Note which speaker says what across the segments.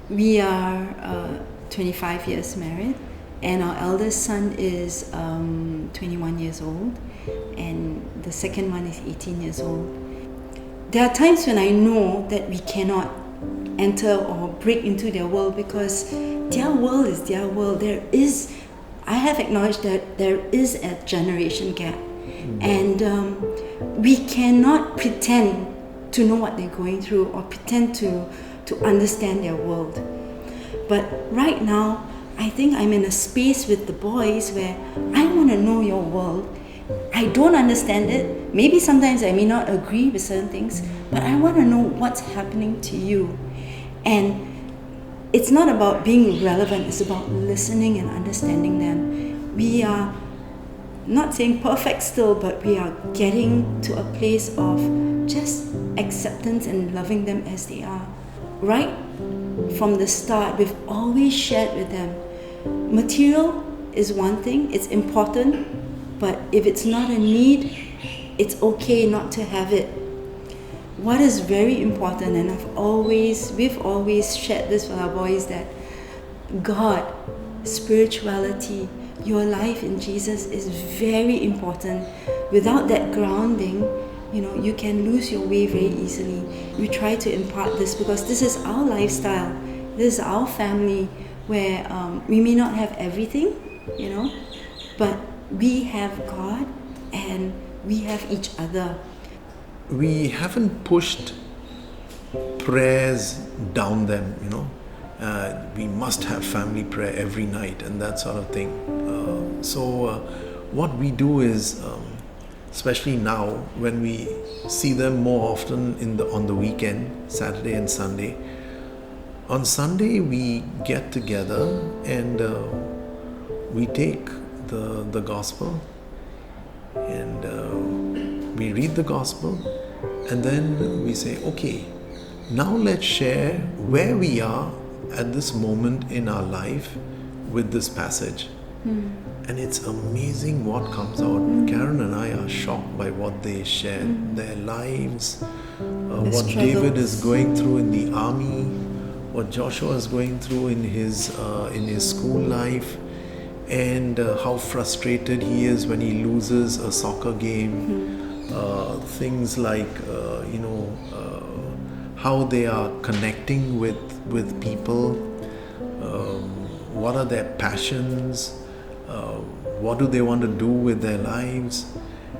Speaker 1: We are 25 years married, and our eldest son is 21 years old, and the second one is 18 years old. There are times when I know that we cannot enter or break into their world because their world is their world. I have acknowledged that there is a generation gap, and we cannot pretend to know what they're going through or pretend to understand their world. But right now, I think I'm in a space with the boys where I want to know your world. I don't understand it. Maybe sometimes I may not agree with certain things, but I want to know what's happening to you. And it's not about being relevant, it's about listening and understanding them. We are not saying perfect still, but we are getting to a place of just acceptance and loving them as they are. Right from the start, we've always shared with them. Material is one thing, it's important, but if it's not a need, it's okay not to have it. What is very important, and we've always shared this with our boys, that God, spirituality, your life in Jesus is very important. Without that grounding, you can lose your way very easily. We try to impart this because this is our lifestyle, this is our family, where we may not have everything, but we have God and we have each other.
Speaker 2: We haven't pushed prayers down them, we must have family prayer every night and that sort of thing. So what we do is, especially now when we see them more often on the weekend, Saturday and Sunday. On Sunday we get together and we take the gospel and we read the gospel, and then we say, okay, now let's share where we are at this moment in our life with this passage. And it's amazing what comes out. Karen and I are shocked by what they share, their lives, what David is going through in the army, what Joshua is going through in his school life, and how frustrated he is when he loses a soccer game. Things like how they are connecting with people, what are their passions, what do they want to do with their lives.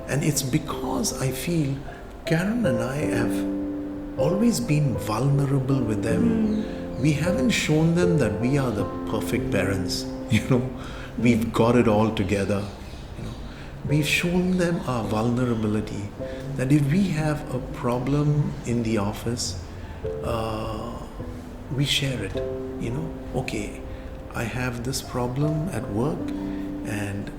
Speaker 2: And it's because I feel Karen and I have always been vulnerable with them. We haven't shown them that we are the perfect parents, we've got it all together. We've shown them our vulnerability, that if we have a problem in the office, we share it. Okay, I have this problem at work and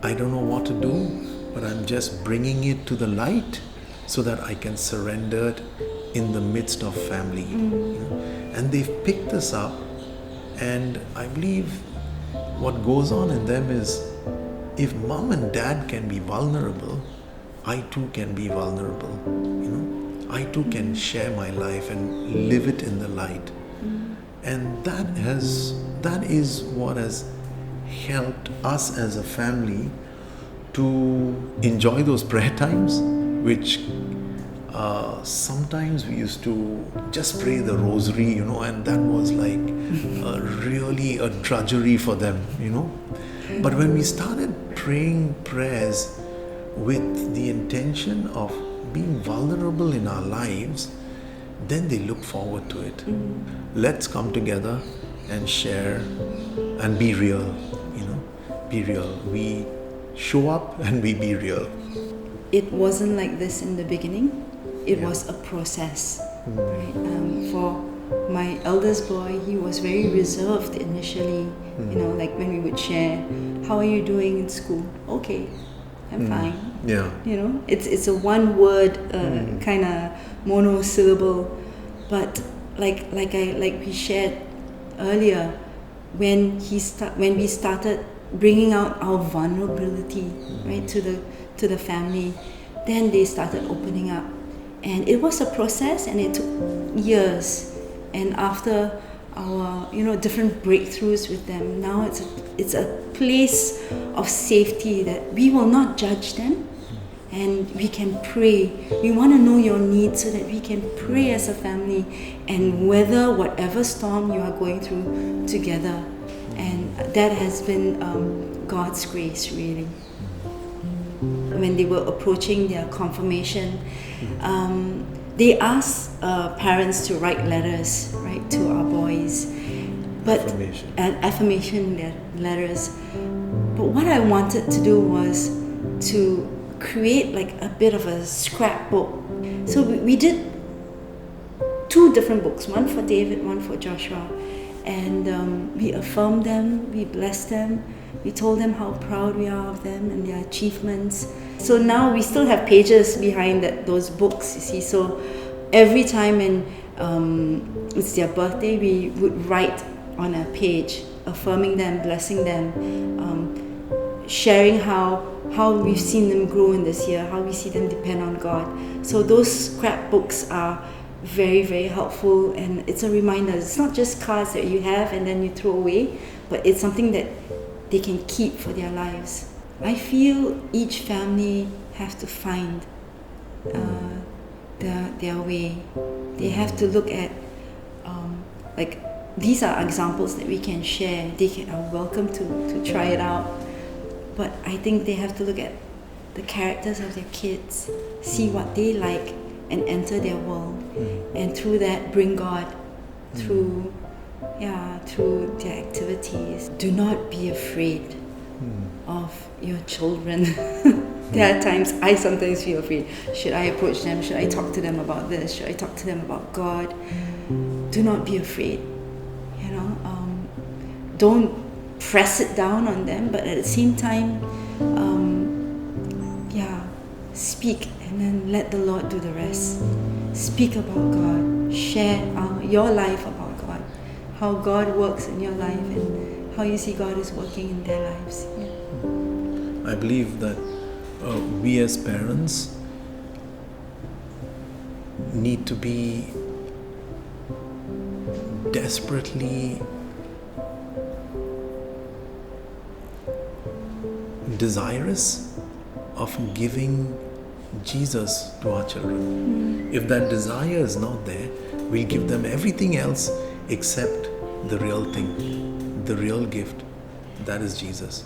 Speaker 2: I don't know what to do, but I'm just bringing it to the light so that I can surrender it in the midst of family. And they've picked this up, and I believe what goes on in them is, if mom and dad can be vulnerable, I too can be vulnerable. I too can share my life and live it in the light. And that is what has helped us as a family to enjoy those prayer times, which sometimes we used to just pray the rosary, and that was like really a drudgery for them, But when we started praying prayers with the intention of being vulnerable in our lives, then they look forward to it. Let's come together and share and be real, be real. We show up and we be real.
Speaker 1: It wasn't like this in the beginning. It was a process. Right? For my eldest boy, he was very reserved initially. Like when we would share, how are you doing in school? Okay, I'm fine.
Speaker 2: Yeah.
Speaker 1: It's a one word kind of monosyllable, but like we shared earlier, when we started bringing out our vulnerability, right, to the family, then they started opening up. And it was a process, and it took years And after our different breakthroughs with them, now it's a place of safety that we will not judge them, and we can pray. We want to know your needs so that we can pray as a family and weather whatever storm you are going through together. And that has been God's grace, really. When they were approaching their confirmation, they asked parents to write letters, right, to our boys. But affirmation letters. But what I wanted to do was to create like a bit of a scrapbook. So we did 2 different books, one for David, one for Joshua. And we affirmed them, we blessed them, we told them how proud we are of them and their achievements. So now we still have pages behind those books, you see. So every time when it's their birthday, we would write on a page, affirming them, blessing them, sharing how we've seen them grow in this year, how we see them depend on God. So those scrapbooks are very, very helpful, and it's a reminder. It's not just cards that you have and then you throw away, but it's something that they can keep for their lives. I feel each family has to find their way. They have to look at these are examples that we can share. They are welcome to try it out, but I think they have to look at the characters of their kids, see what they like, and enter their world, and through that bring God through their activities. Do not be afraid of your children. There are times I sometimes feel afraid. Should I approach them? Should I talk to them about this? Should I talk to them about God? Do not be afraid. Don't press it down on them, but at the same time, speak, and then let the Lord do the rest. Speak about God. Share your life about God, how God works in your life, and how you see God is working in their lives.
Speaker 2: I believe that we as parents need to be desperately desirous of giving Jesus to our children. If that desire is not there, we'll give them everything else except the real thing, the real gift, that is Jesus.